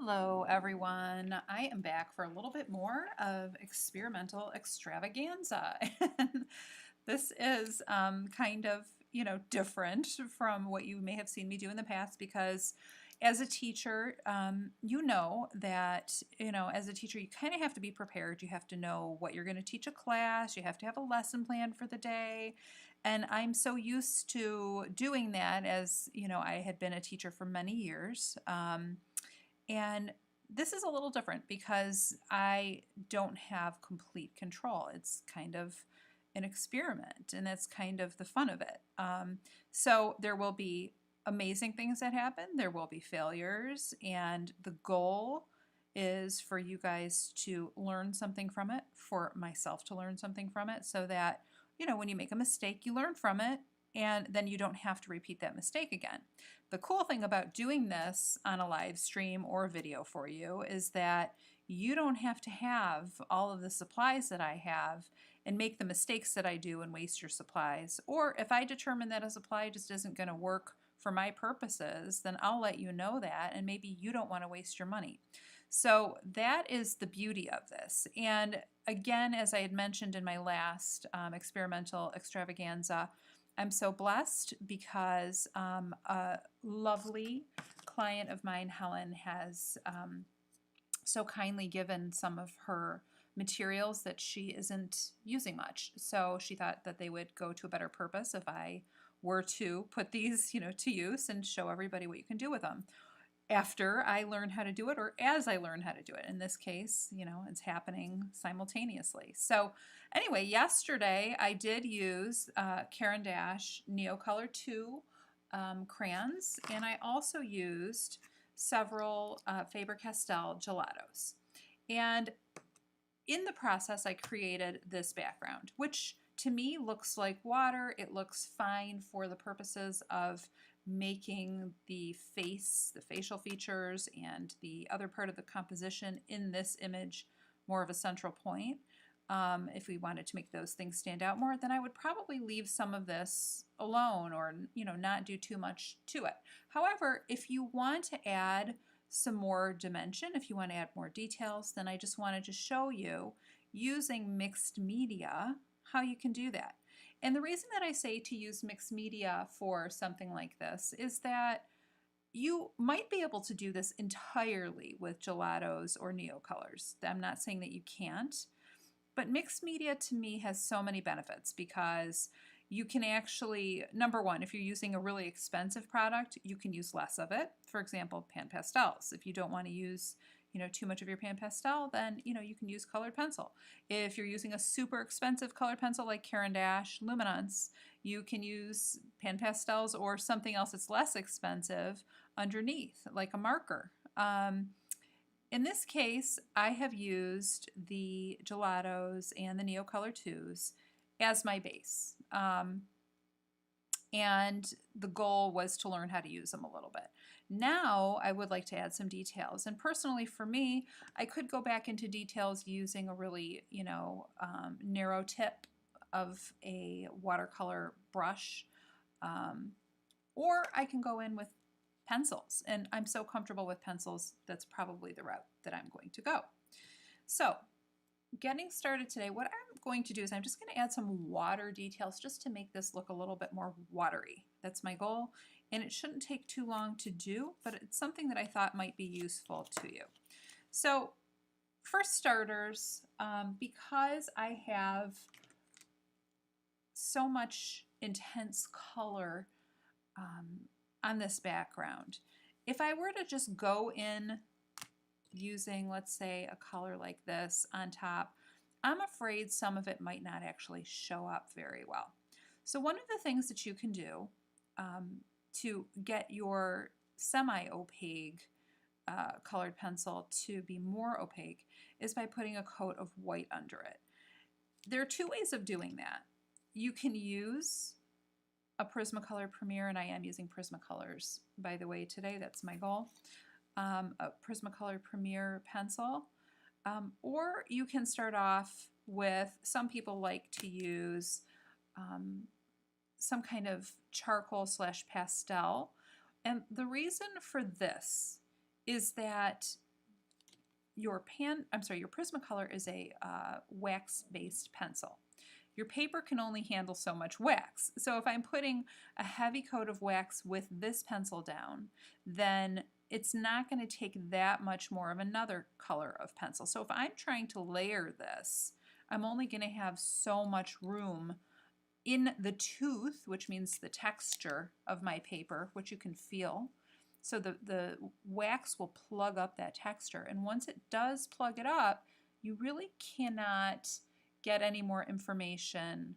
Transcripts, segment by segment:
Hello everyone, I am back for a little bit more of Experimental Extravaganza. And this is kind of, different from what you may have seen me do in the past because as a teacher, you know that, as a teacher, you kind of have to be prepared. You have to know what you're going to teach a class. You have to have a lesson plan for the day. And I'm so used to doing that as, I had been a teacher for many years. And this is a little different because I don't have complete control. It's kind of an experiment, and that's kind of the fun of it. So there will be amazing things that happen. There will be failures, and the goal is for you guys to learn something from it, for myself to learn something from it, so that, when you make a mistake, you learn from it, and then you don't have to repeat that mistake again. The cool thing about doing this on a live stream or video for you is that you don't have to have all of the supplies that I have and make the mistakes that I do and waste your supplies. Or if I determine that a supply just isn't going to work for my purposes, then I'll let you know that, and maybe you don't want to waste your money. So that is the beauty of this. And again, as I had mentioned in my last experimental extravaganza, I'm so blessed because a lovely client of mine, Helen, has so kindly given some of her materials that she isn't using much. So she thought that they would go to a better purpose if I were to put these, to use and show everybody what you can do with them after I learn how to do it, or as I learn how to do it. In this case, it's happening simultaneously. So anyway, yesterday I did use Caran d'Ache Neocolor II crayons, and I also used several Faber-Castell gelatos. And in the process, I created this background, which to me looks like water. It looks fine for the purposes of making the face, the facial features, and the other part of the composition in this image more of a central point. If we wanted to make those things stand out more, then I would probably leave some of this alone or, not do too much to it. However, if you want to add some more dimension, if you want to add more details, then I just wanted to show you using mixed media how you can do that. And the reason that I say to use mixed media for something like this is that you might be able to do this entirely with gelatos or neocolors. I'm not saying that you can't, but mixed media to me has so many benefits because you can actually, number one, if you're using a really expensive product, you can use less of it. For example, pan pastels. If you don't want to use too much of your pan pastel, then you can use colored pencil. If you're using a super expensive colored pencil like Caran d'Ache Luminance, you can use pan pastels or something else that's less expensive underneath, like a marker. In this case, I have used the gelatos and the Neocolor IIs as my base. And the goal was to learn how to use them a little bit. Now I would like to add some details. And personally for me, I could go back into details using a really, narrow tip of a watercolor brush. Or I can go in with pencils. And I'm so comfortable with pencils, that's probably the route that I'm going to go. So getting started today, what I'm going to do is I'm just going to add some water details just to make this look a little bit more watery. That's my goal, and it shouldn't take too long to do, but it's something that I thought might be useful to you. So for starters, because I have so much intense color on this background, if I were to just go in using, let's say, a color like this on top, I'm afraid some of it might not actually show up very well. So one of the things that you can do to get your semi-opaque colored pencil to be more opaque is by putting a coat of white under it. There are two ways of doing that. You can use a Prismacolor Premier, and I am using Prismacolors, by the way, today. That's my goal. A Prismacolor Premier pencil, or you can start off with, some people like to use some kind of charcoal / pastel, and the reason for this is that your Prismacolor is a wax-based pencil. Your paper can only handle so much wax. So if I'm putting a heavy coat of wax with this pencil down, then it's not going to take that much more of another color of pencil. So if I'm trying to layer this, I'm only going to have so much room in the tooth, which means the texture of my paper, which you can feel. So the wax will plug up that texture. And once it does plug it up, you really cannot get any more information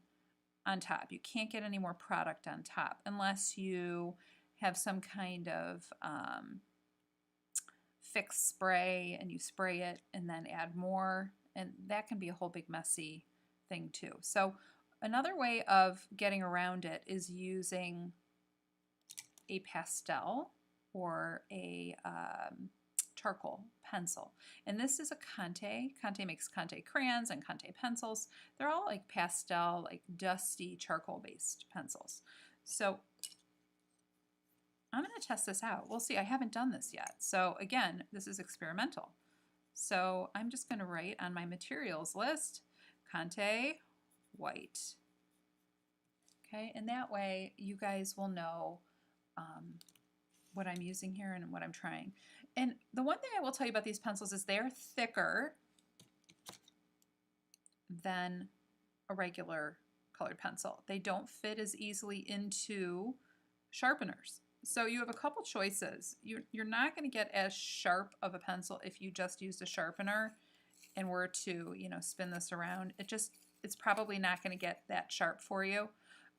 on top. You can't get any more product on top unless you have some kind of fixed spray and you spray it and then add more. And that can be a whole big messy thing too. So another way of getting around it is using a pastel or a charcoal pencil. And this is a Conte. Conte makes Conte crayons and Conte pencils. They're all like pastel, like dusty charcoal-based pencils. So I'm going to test this out. We'll see. I haven't done this yet. So again, this is experimental. So I'm just going to write on my materials list, Conte white. Okay, and that way you guys will know what I'm using here and what I'm trying. And the one thing I will tell you about these pencils is they're thicker than a regular colored pencil. They don't fit as easily into sharpeners. So you have a couple choices. You're not going to get as sharp of a pencil if you just used a sharpener and were to, you know, spin this around. It's probably not going to get that sharp for you.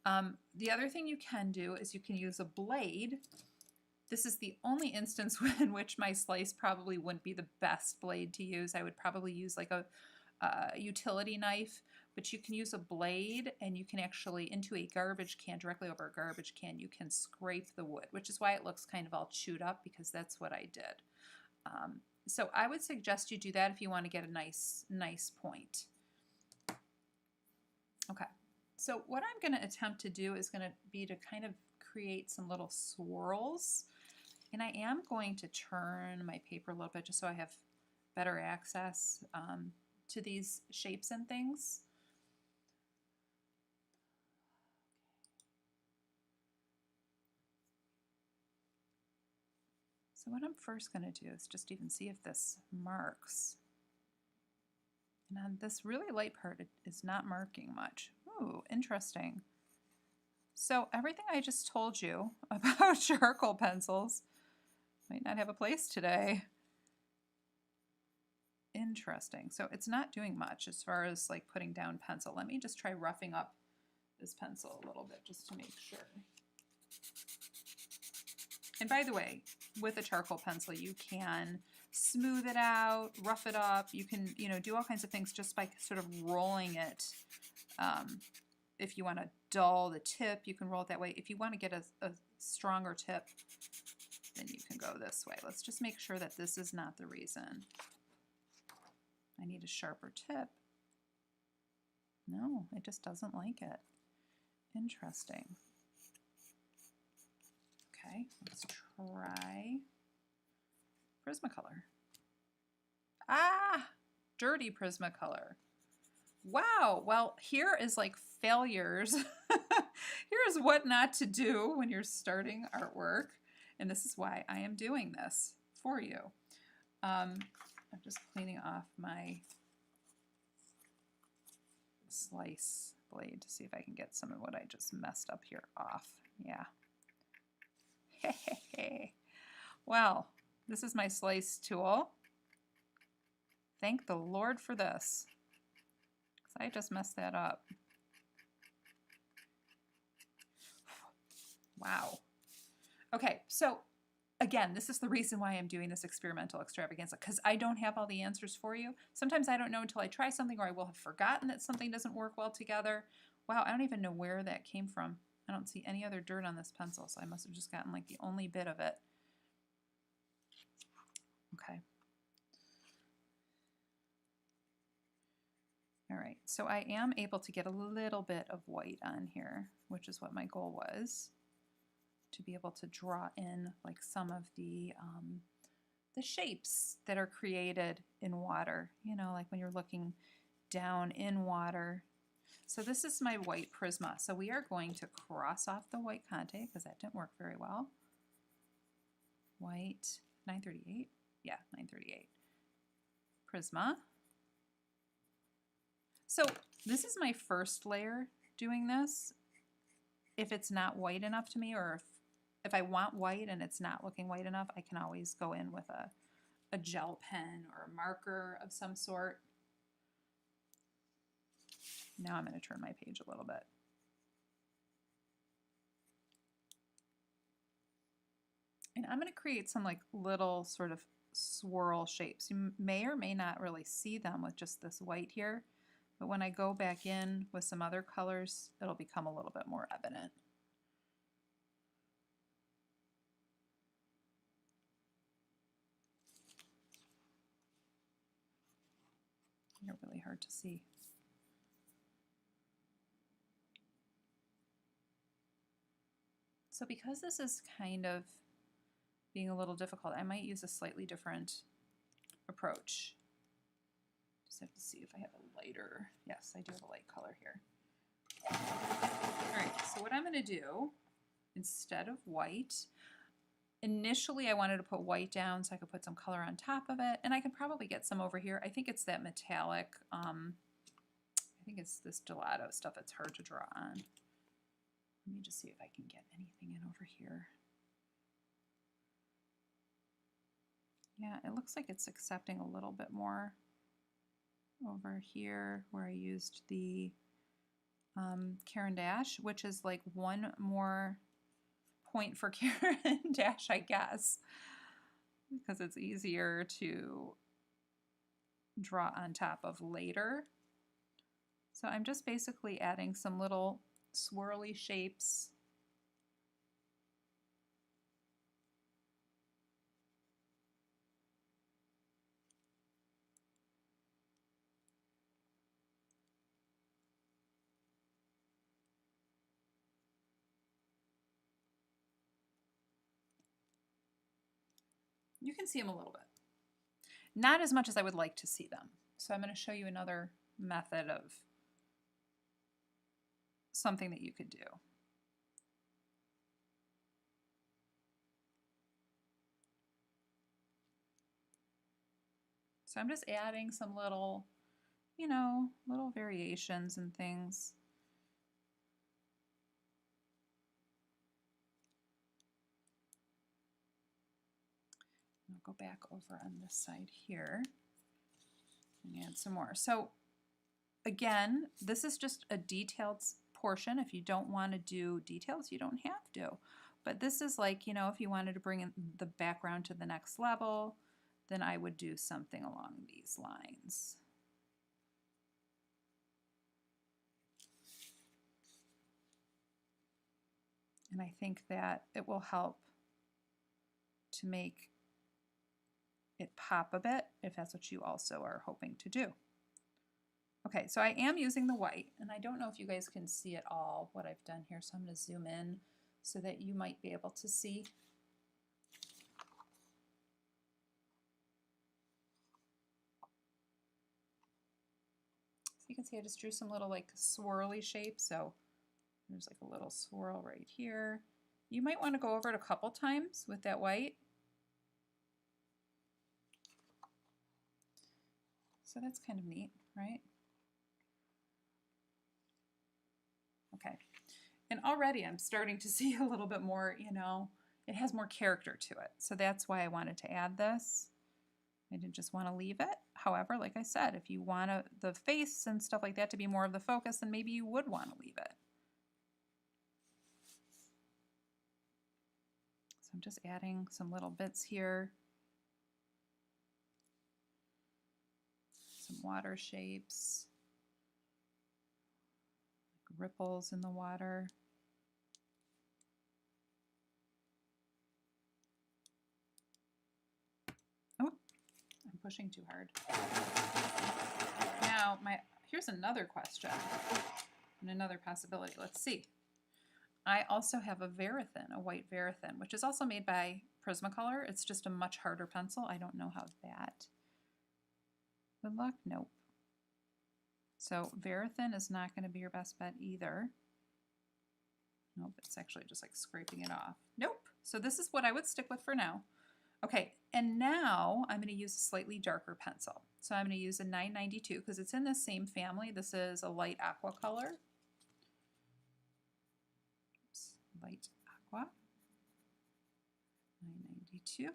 The other thing you can do is you can use a blade. This is the only instance in which my slice probably wouldn't be the best blade to use. I would probably use like a utility knife, but you can use a blade and you can actually, into a garbage can, directly over a garbage can, you can scrape the wood, which is why it looks kind of all chewed up, because that's what I did. So I would suggest you do that if you want to get a nice point. Okay, so what I'm going to attempt to do is going to be to kind of create some little swirls. And I am going to turn my paper a little bit just so I have better access to these shapes and things. So what I'm first going to do is just even see if this marks. And on this really light part, it is not marking much. Ooh, interesting. So everything I just told you about charcoal pencils might not have a place today. Interesting. So it's not doing much as far as like putting down pencil. Let me just try roughing up this pencil a little bit just to make sure. And by the way, with a charcoal pencil, you can smooth it out, rough it up. You can, you know, do all kinds of things just by sort of rolling it. If you want to dull the tip, you can roll it that way. If you want to get a stronger tip, then you can go this way. Let's just make sure that this is not the reason. I need a sharper tip. No, it just doesn't like it. Interesting. Okay, let's try Prismacolor. Ah, dirty Prismacolor. Wow, well, here is like failures. Here's what not to do when you're starting artwork. And this is why I am doing this for you. I'm just cleaning off my slice blade to see if I can get some of what I just messed up here off. Yeah. Well, this is my slice tool. Thank the Lord for this, because I just messed that up. Wow. Okay, so again, this is the reason why I'm doing this experimental extravaganza, because I don't have all the answers for you. Sometimes I don't know until I try something, or I will have forgotten that something doesn't work well together. Wow, I don't even know where that came from. I don't see any other dirt on this pencil, so I must have just gotten like the only bit of it. Okay. All right, so I am able to get a little bit of white on here, which is what my goal was, to be able to draw in like some of the the shapes that are created in water, you know, like when you're looking down in water. So this is my white Prisma. So we are going to cross off the white Conte because that didn't work very well. White, 938, yeah, 938. Prisma. So this is my first layer doing this. If it's not white enough to me, or if I want white and it's not looking white enough, I can always go in with a gel pen or a marker of some sort. Now I'm going to turn my page a little bit. And I'm going to create some like little sort of swirl shapes. You may or may not really see them with just this white here, but when I go back in with some other colors, it'll become a little bit more evident. They're really hard to see. So because this is kind of being a little difficult, I might use a slightly different approach. Just have to see if I have a lighter. Yes, I do have a light color here. All right, so what I'm going to do, instead of white, initially I wanted to put white down so I could put some color on top of it, and I can probably get some over here. I think it's that metallic, I think it's this gelato stuff that's hard to draw on. Let me just see if I can get anything in over here. Yeah, it looks like it's accepting a little bit more over here where I used the Caran d'Ache, which is like one more point for Caran d'Ache, I guess, because it's easier to draw on top of later. So I'm just basically adding some little swirly shapes. You can see them a little bit. Not as much as I would like to see them. So I'm going to show you another method of something that you could do. So I'm just adding some little, you know, little variations and things. I'll go back over on this side here and add some more. So again, this is just a detailed portion. If you don't want to do details, you don't have to. But this is like, you know, if you wanted to bring in the background to the next level, then I would do something along these lines. And I think that it will help to make it pop a bit if that's what you also are hoping to do. Okay, so I am using the white, and I don't know if you guys can see at all what I've done here, so I'm going to zoom in so that you might be able to see. So you can see I just drew some little like swirly shapes, so there's like a little swirl right here. You might want to go over it a couple times with that white. So that's kind of neat, right? Okay, and already I'm starting to see a little bit more, you know, it has more character to it. So that's why I wanted to add this. I didn't just want to leave it. However, like I said, if you want the face and stuff like that to be more of the focus, then maybe you would want to leave it. So I'm just adding some little bits here. Some water shapes. Ripples in the water. Oh, I'm pushing too hard. Now, here's another question and another possibility. Let's see. I also have a Verithin, a white Verithin, which is also made by Prismacolor. It's just a much harder pencil. I don't know how that would look. Nope. So Verithin is not going to be your best bet either. Nope, it's actually just like scraping it off. Nope. So this is what I would stick with for now. Okay, and now I'm going to use a slightly darker pencil. So I'm going to use a 992 because it's in the same family. This is a light aqua color. Oops, light aqua. 992.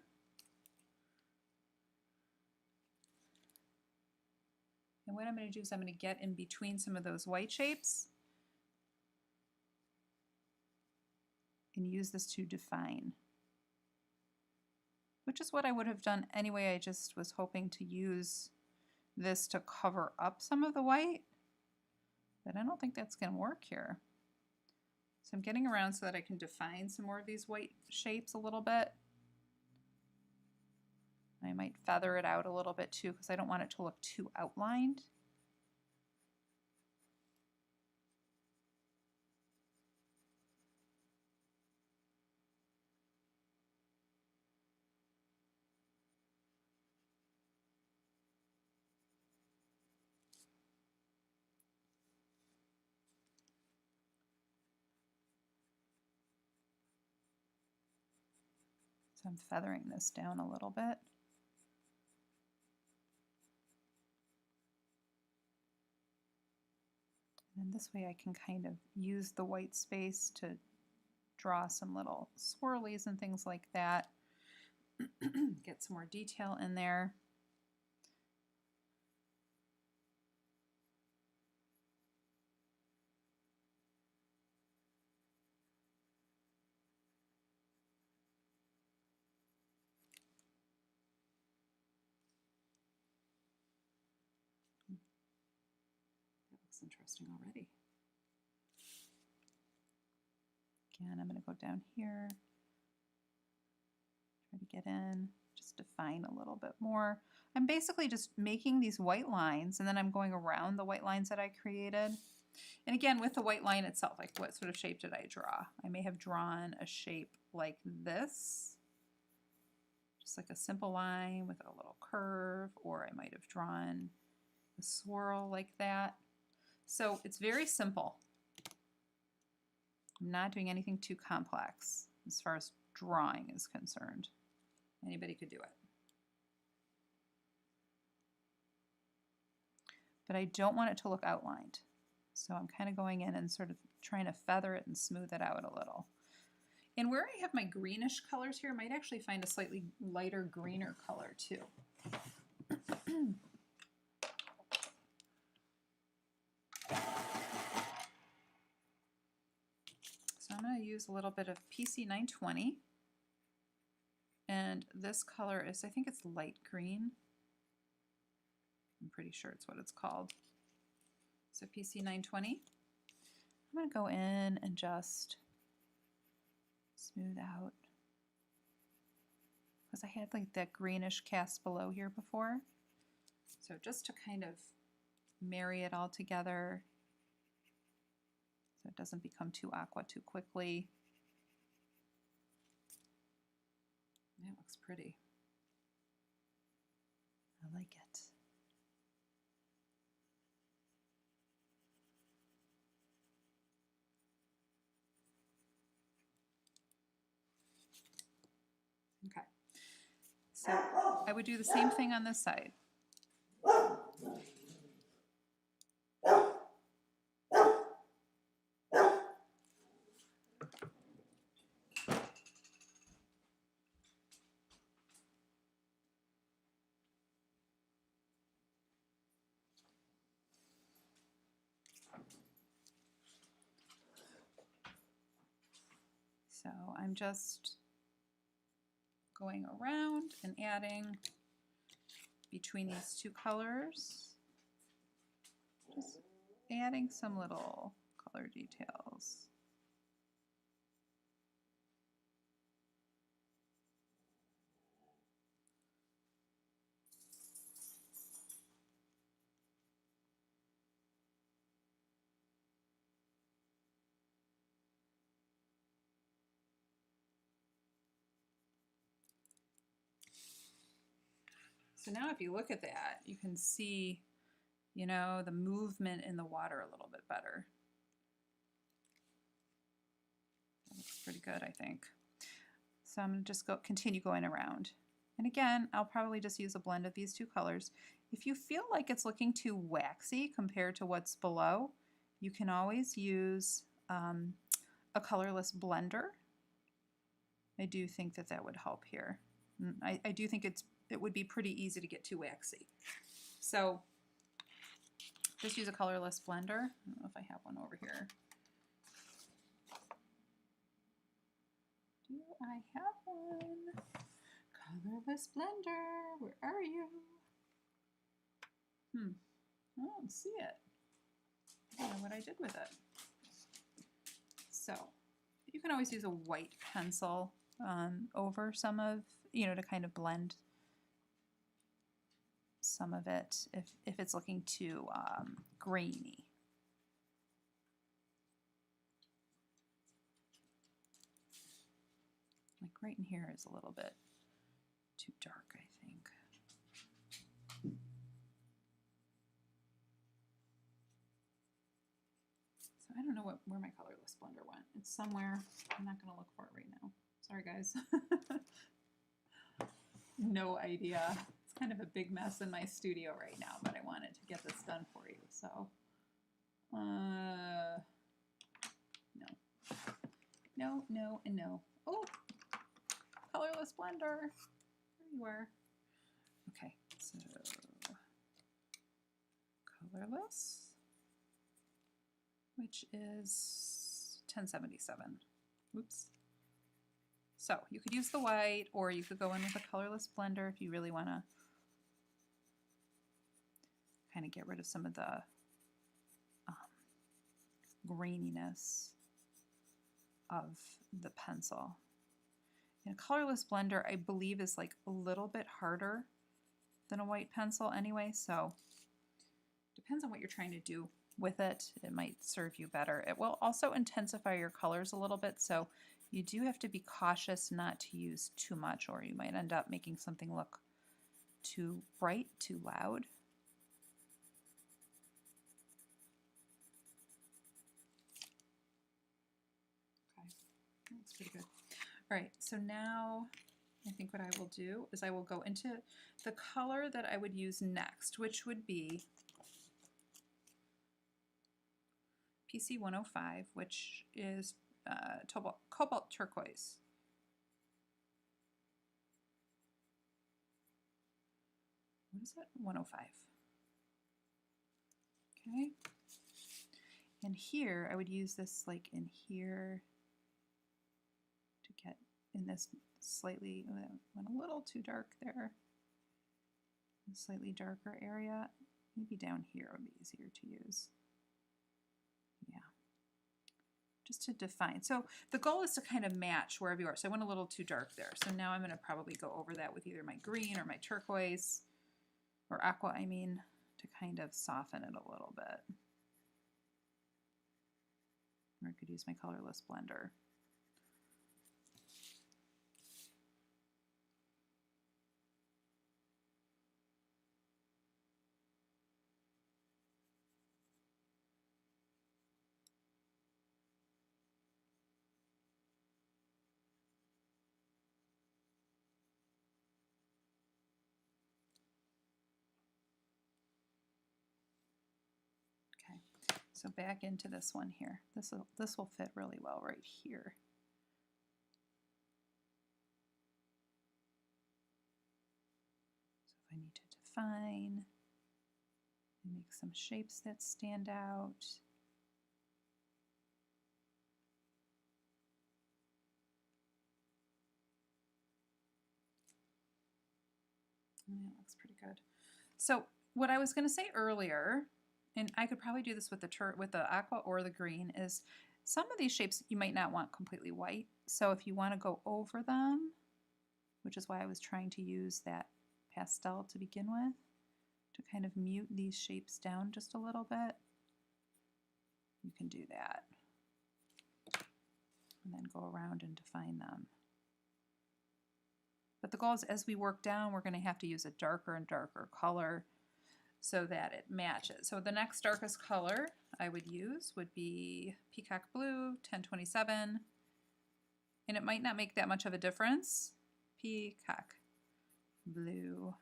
And what I'm going to do is I'm going to get in between some of those white shapes and use this to define, which is what I would have done anyway. I just was hoping to use this to cover up some of the white, but I don't think that's going to work here. So I'm getting around so that I can define some more of these white shapes a little bit. I might feather it out a little bit too because I don't want it to look too outlined. So I'm feathering this down a little bit. And this way I can kind of use the white space to draw some little swirlies and things like that. Get some more detail in there. That looks interesting already. Again, I'm going to go down here, try to get in, just define a little bit more. I'm basically just making these white lines and then I'm going around the white lines that I created. And again, with the white line itself, like what sort of shape did I draw? I may have drawn a shape like this, just like a simple line with a little curve, or I might have drawn a swirl like that. So it's very simple. I'm not doing anything too complex as far as drawing is concerned. Anybody could do it. But I don't want it to look outlined. So I'm kind of going in and sort of trying to feather it and smooth it out a little. And where I have my greenish colors here, I might actually find a slightly lighter, greener color too. So I'm going to use a little bit of PC 920. And this color is, I think it's light green. I'm pretty sure it's what it's called. So PC 920. I'm going to go in and just smooth out, because I had like that greenish cast below here before. So just to kind of marry it all together so it doesn't become too aqua too quickly. That looks pretty. I like it. Okay, so I would do the same thing on this side. So I'm just going around and adding between these two colors, just adding some little color details. So now if you look at that, you can see, you know, the movement in the water a little bit better. That looks pretty good, I think. So I'm going to just continue going around. And again, I'll probably just use a blend of these two colors. If you feel like it's looking too waxy compared to what's below, you can always use a colorless blender. I do think that that would help here. I do think it would be pretty easy to get too waxy. So just use a colorless blender. I don't know if I have one over here. Do I have one? Colorless blender, where are you? I don't see it. I don't know what I did with it. So you can always use a white pencil over some of, you know, to kind of blend some of it if it's looking too grainy. Like right in here is a little bit too dark, I think. So I don't know where my colorless blender went. It's somewhere. I'm not going to look for it right now. Sorry, guys. No idea. It's kind of a big mess in my studio right now, but I wanted to get this done for you. So, no, no, and no. Oh, colorless blender. There you are. Okay, so colorless, which is 1077. Oops. So you could use the white, or you could go in with a colorless blender if you really want to kind of get rid of some of the graininess of the pencil. And a colorless blender, I believe, is like a little bit harder than a white pencil anyway, so depends on what you're trying to do with it. It might serve you better. It will also intensify your colors a little bit, so you do have to be cautious not to use too much, or you might end up making something look too bright, too loud. Okay, that's pretty good. All right, so now I think what I will do is I will go into the color that I would use next, which would be PC 105, which is cobalt turquoise. What is it? 105. Okay. And here I would use this like in here to get in this slightly, went a little too dark there. A slightly darker area. Maybe down here would be easier to use. Yeah. Just to define. So the goal is to kind of match wherever you are. So I went a little too dark there. So now I'm going to probably go over that with either my green or my turquoise, or aqua, I mean, to kind of soften it a little bit. Or I could use my colorless blender. So back into this one here. This will fit really well right here. So if I need to define and make some shapes that stand out. Yeah, that looks pretty good. So what I was going to say earlier, and I could probably do this with the aqua or the green, is some of these shapes you might not want completely white. So if you want to go over them, which is why I was trying to use that pastel to begin with, to kind of mute these shapes down just a little bit, you can do that. And then go around and define them. But the goal is as we work down, we're going to have to use a darker and darker color so that it matches. So the next darkest color I would use would be Peacock Blue, 1027. And it might not make that much of a difference. Peacock Blue,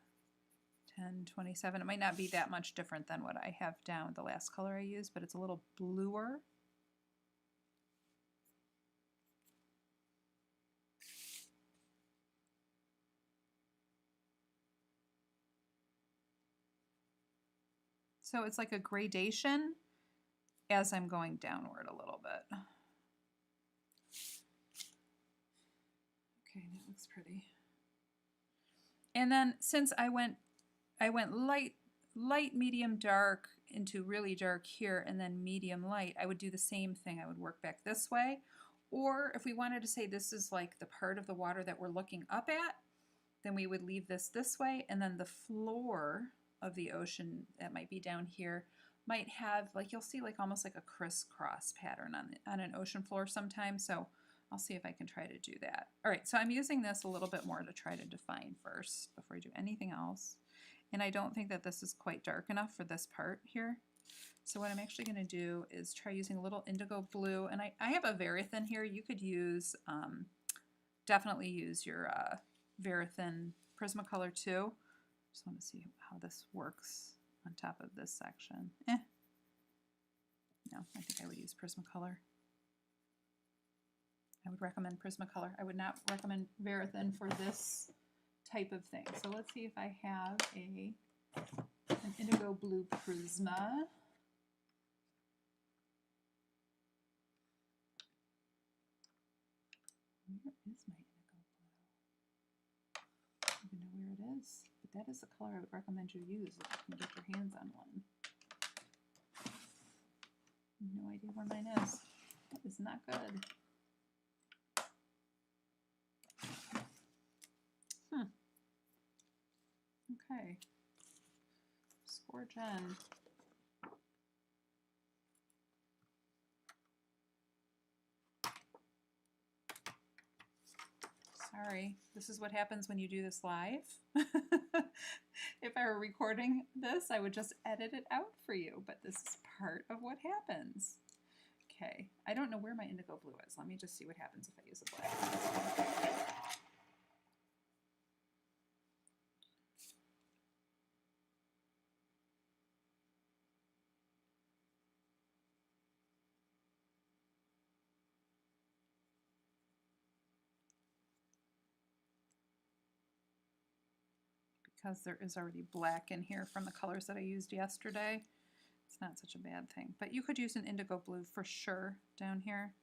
1027. It might not be that much different than what I have down the last color I used, but it's a little bluer. So it's like a gradation as I'm going downward a little bit. Okay, that looks pretty. And then since I went light, medium, dark into really dark here and then medium light, I would do the same thing. I would work back this way. Or if we wanted to say this is like the part of the water that we're looking up at, then we would leave this way, and then the floor of the ocean that might be down here might have, like, you'll see like almost like a crisscross pattern on an ocean floor sometimes. So I'll see if I can try to do that. All right, so I'm using this a little bit more to try to define first before I do anything else. And I don't think that this is quite dark enough for this part here. So what I'm actually going to do is try using a little indigo blue. And I have a very thin here. You could use, definitely use your very thin Prismacolor too. Just want to see how this works on top of this section. No, I think I would use Prismacolor. I would recommend Prismacolor. I would not recommend Verithin for this type of thing. So let's see if I have an indigo blue Prisma. Where is my indigo blue? I don't even know where it is, but that is the color I would recommend you use if you can get your hands on one. No idea where mine is. That is not good. Okay. Score Jen. Sorry, this is what happens when you do this live. If I were recording this, I would just edit it out for you, but this is part of what happens. Okay, I don't know where my indigo blue is. Let me just see what happens if I use a black. Because there is already black in here from the colors that I used yesterday. It's not such a bad thing. But you could use an indigo blue for sure down here.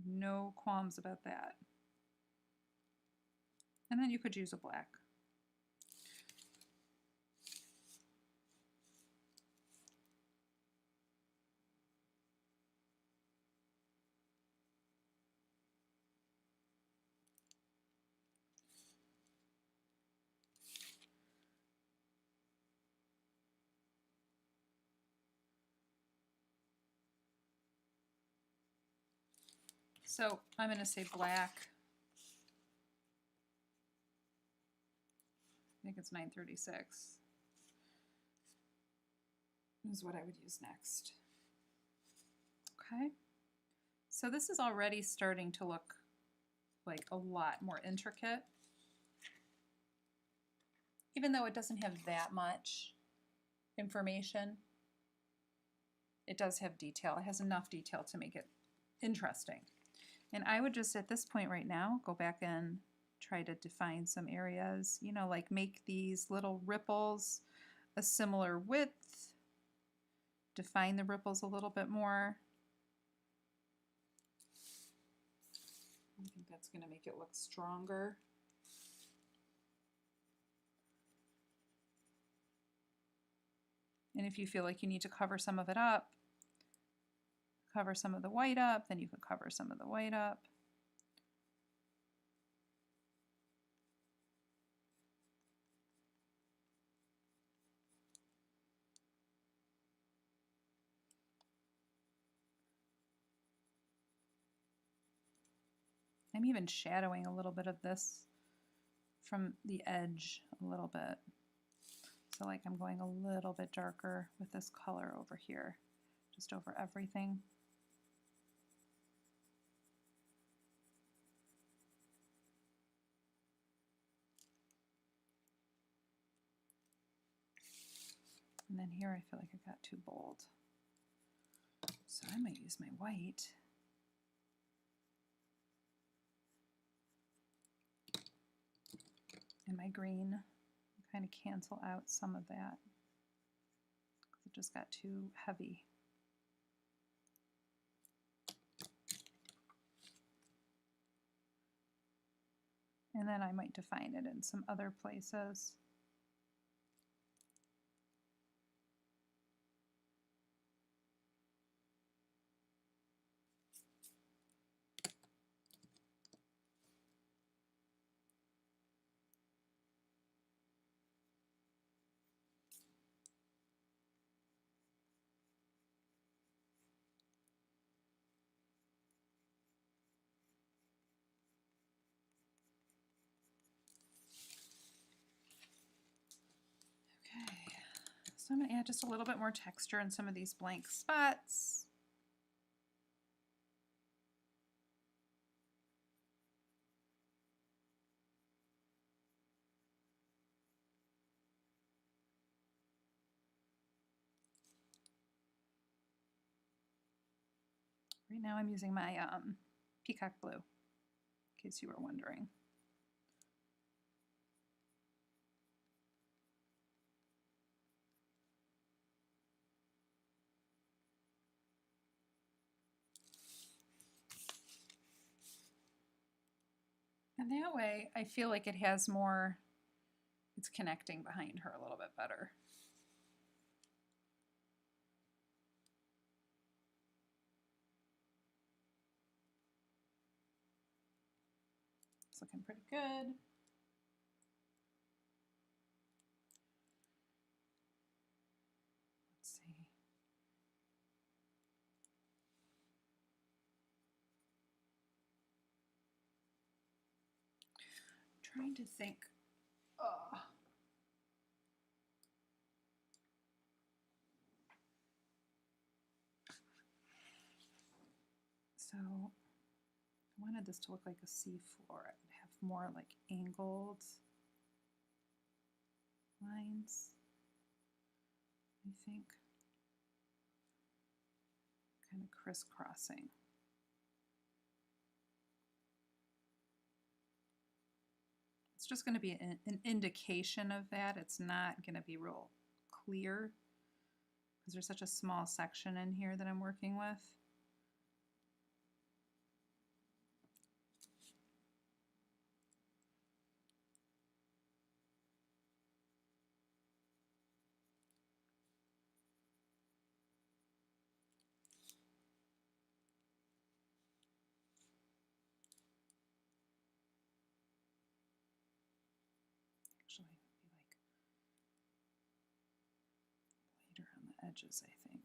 No qualms about that. And then you could use a black. So I'm going to say black. I think it's 936. Is what I would use next. Okay. So this is already starting to look like a lot more intricate. Even though it doesn't have that much information, it does have detail. It has enough detail to make it interesting. And I would just, at this point right now, go back and try to define some areas, you know, like make these little ripples a similar width, define the ripples a little bit more. I think that's going to make it look stronger. And if you feel like you need to cover some of it up, cover some of the white up, then you could cover some of the white up. I'm even shadowing a little bit of this from the edge a little bit. So like I'm going a little bit darker with this color over here, just over everything. And then here I feel like I got too bold. So I might use my white. And my green, kind of cancel out some of that. It just got too heavy. And then I might define it in some other places. So I'm going to add just a little bit more texture in some of these blank spots. Right now I'm using my peacock blue, in case you were wondering. And that way, I feel like it has more, it's connecting behind her a little bit better. It's looking pretty good. Let's see. I'm trying to think. Oh. So I wanted this to look like a seafloor. I would have more like angled lines, I think. Kind of crisscrossing. It's just going to be an indication of that. It's not going to be real clear because there's such a small section in here that I'm working with. Actually, it would be like lighter on the edges, I think.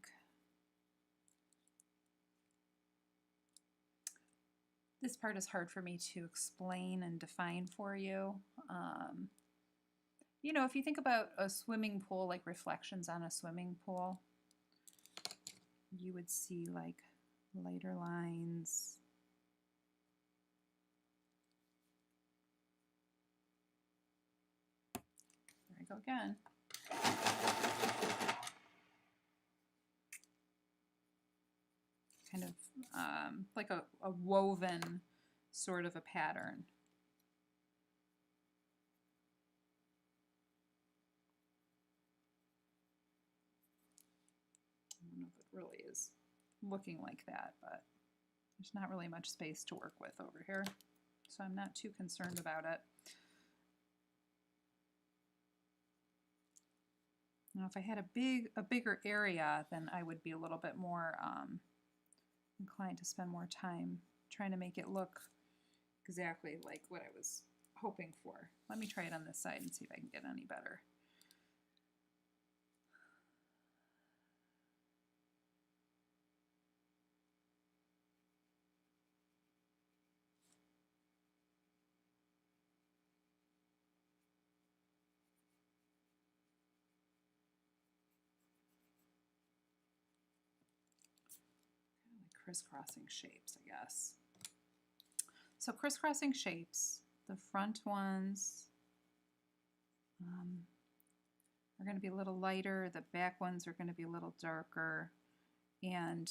This part is hard for me to explain and define for you. You know, if you think about a swimming pool, like reflections on a swimming pool, you would see like lighter lines. There I go again. Kind of like a woven sort of a pattern. I don't know if it really is looking like that, but there's not really much space to work with over here, so I'm not too concerned about it. Now, if I had a bigger area, then I would be a little bit more inclined to spend more time trying to make it look exactly like what I was hoping for. Let me try it on this side and see if I can get any better. Crisscrossing Shapes, I guess. So Crisscrossing Shapes, the front ones are going to be a little lighter, the back ones are going to be a little darker, and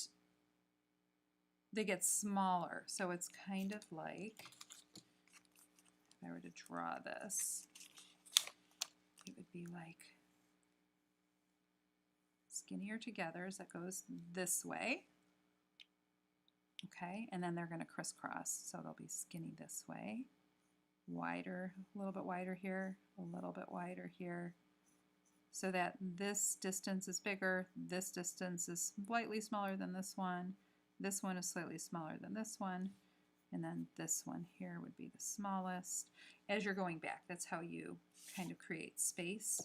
they get smaller. So it's kind of like, if I were to draw this, it would be like skinnier together as it goes this way. Okay, and then they're going to crisscross, so they'll be skinny this way, wider, a little bit wider here, a little bit wider here, so that this distance is bigger, this distance is slightly smaller than this one is slightly smaller than this one, and then this one here would be the smallest. As you're going back, that's how you kind of create space.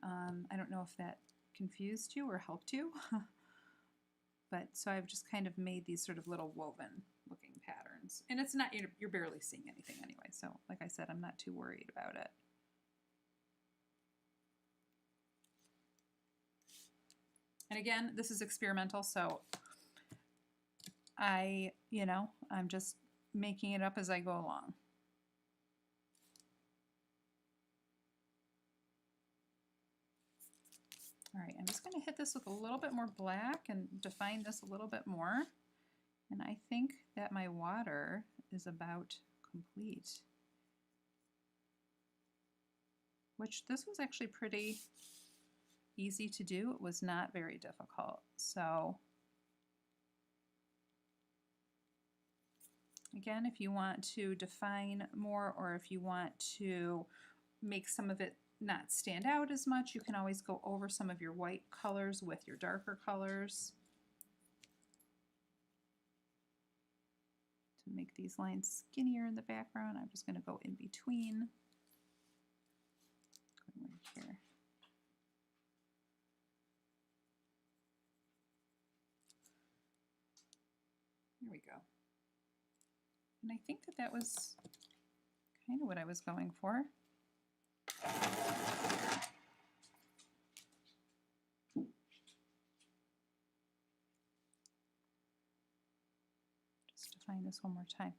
I don't know if that confused you or helped you. But so I've just kind of made these sort of little woven looking patterns. And it's not, you're barely seeing anything anyway. So like I said, I'm not too worried about it. And again, this is experimental. So I'm just making it up as I go along. All right, I'm just going to hit this with a little bit more black and define this a little bit more. And I think that my water is about complete. Which this was actually pretty easy to do. It was not very difficult. So again, if you want to define more or if you want to make some of it not stand out as much, you can always go over some of your white colors with your darker colors to make these lines skinnier in the background. I'm just going to go in between. Going right here. Here we go. And I think that was kind of what I was going for. Just define this one more time.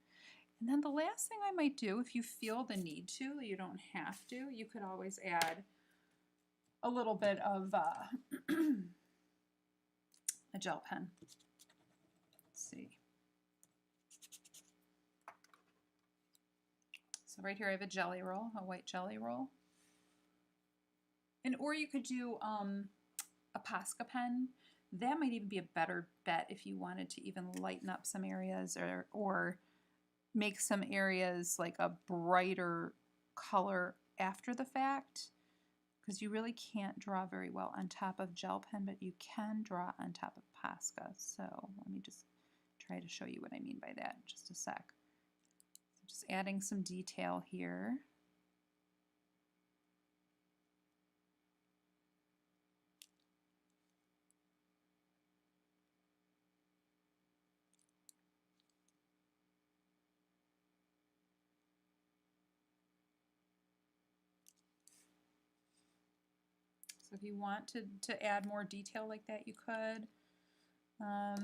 And then the last thing I might do, if you feel the need to, you don't have to, you could always add a little bit of a gel pen. Let's see. So right here I have a jelly roll, a white jelly roll. And or you could do a Posca pen. That might even be a better bet if you wanted to even lighten up some areas or make some areas like a brighter color after the fact, because you really can't draw very well on top of gel pen, but you can draw on top of Posca. So let me just try to show you what I mean by that in just a sec. So just adding some detail here. So if you want to add more detail like that, you could. I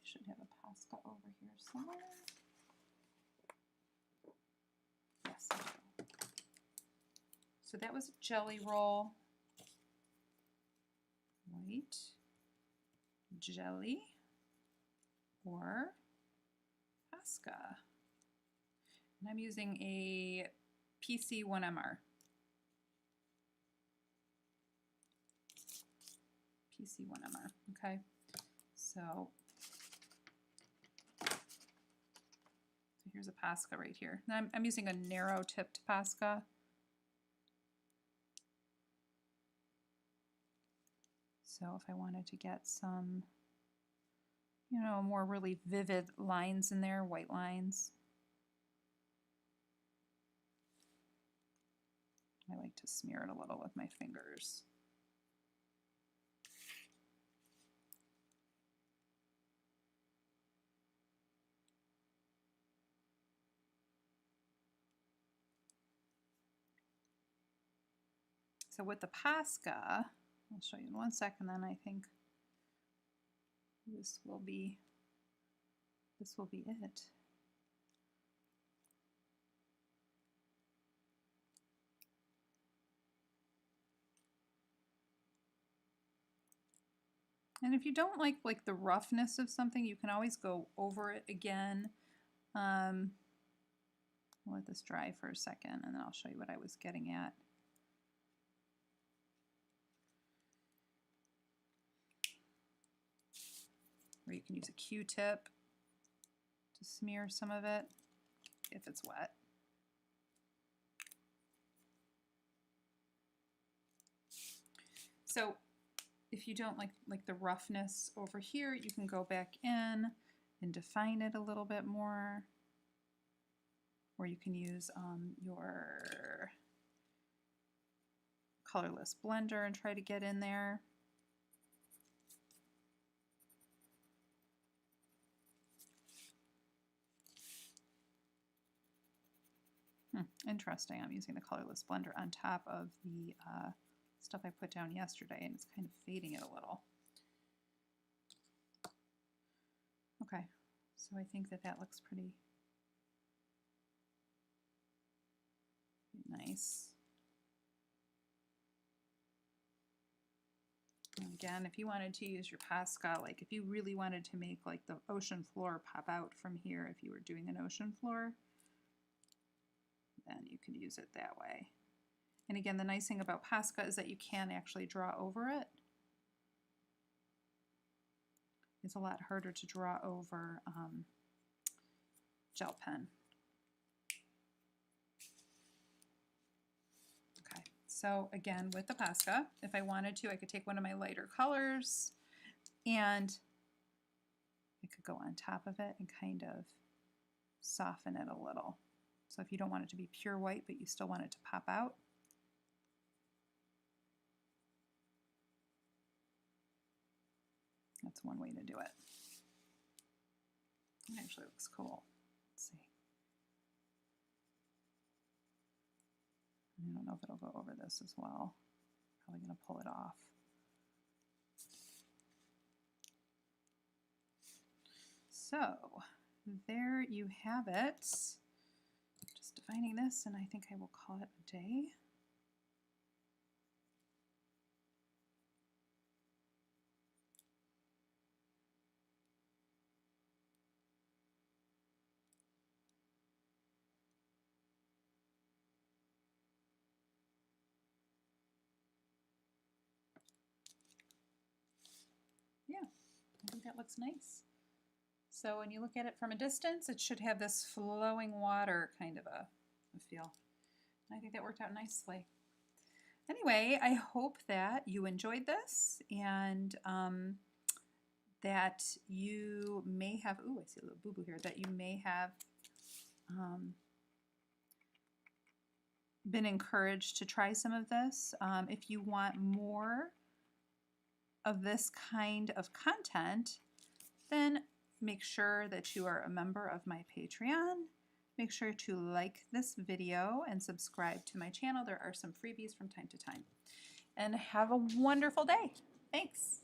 should have a Posca over here somewhere. Yes, I do. So that was a jelly roll. White, jelly, or Posca. And I'm using a PC1MR. PC1MR, okay? So here's a Posca right here. Now I'm using a narrow tipped Posca. So if I wanted to get some, more really vivid lines in there, white lines, I like to smear it a little with my fingers. So with the Posca, I'll show you in one second, then I think this will be this will be it. And if you don't like the roughness of something, you can always go over it again. I'll let this dry for a second and then I'll show you what I was getting at. Or you can use a Q-tip to smear some of it if it's wet. So if you don't like the roughness over here, you can go back in and define it a little bit more. Or you can use your colorless blender and try to get in there. Interesting, I'm using the colorless blender on top of the stuff I put down yesterday, and it's kind of fading it a little. Okay, so I think that that looks pretty nice. And again, if you wanted to use your Posca, like if you really wanted to make like the ocean floor pop out from here, if you were doing an ocean floor, then you could use it that way. And again, the nice thing about Posca is that you can actually draw over it. It's a lot harder to draw over gel pen. Okay, so again, with the Posca, if I wanted to, I could take one of my lighter colors and I could go on top of it and kind of soften it a little. So if you don't want it to be pure white, but you still want it to pop out, that's one way to do it. It actually looks cool. Let's see. I don't know if it'll go over this as well. Probably going to pull it off. So there you have it. Just defining this, and I think I will call it a day. Yeah, I think that looks nice. So when you look at it from a distance, it should have this flowing water kind of a feel. I think that worked out nicely. Anyway, I hope that you enjoyed this and that you may have, ooh, I see a little boo-boo here, that you may have been encouraged to try some of this. If you want more of this kind of content, then make sure that you are a member of my Patreon. Make sure to like this video and subscribe to my channel. There are some freebies from time to time. And have a wonderful day. Thanks.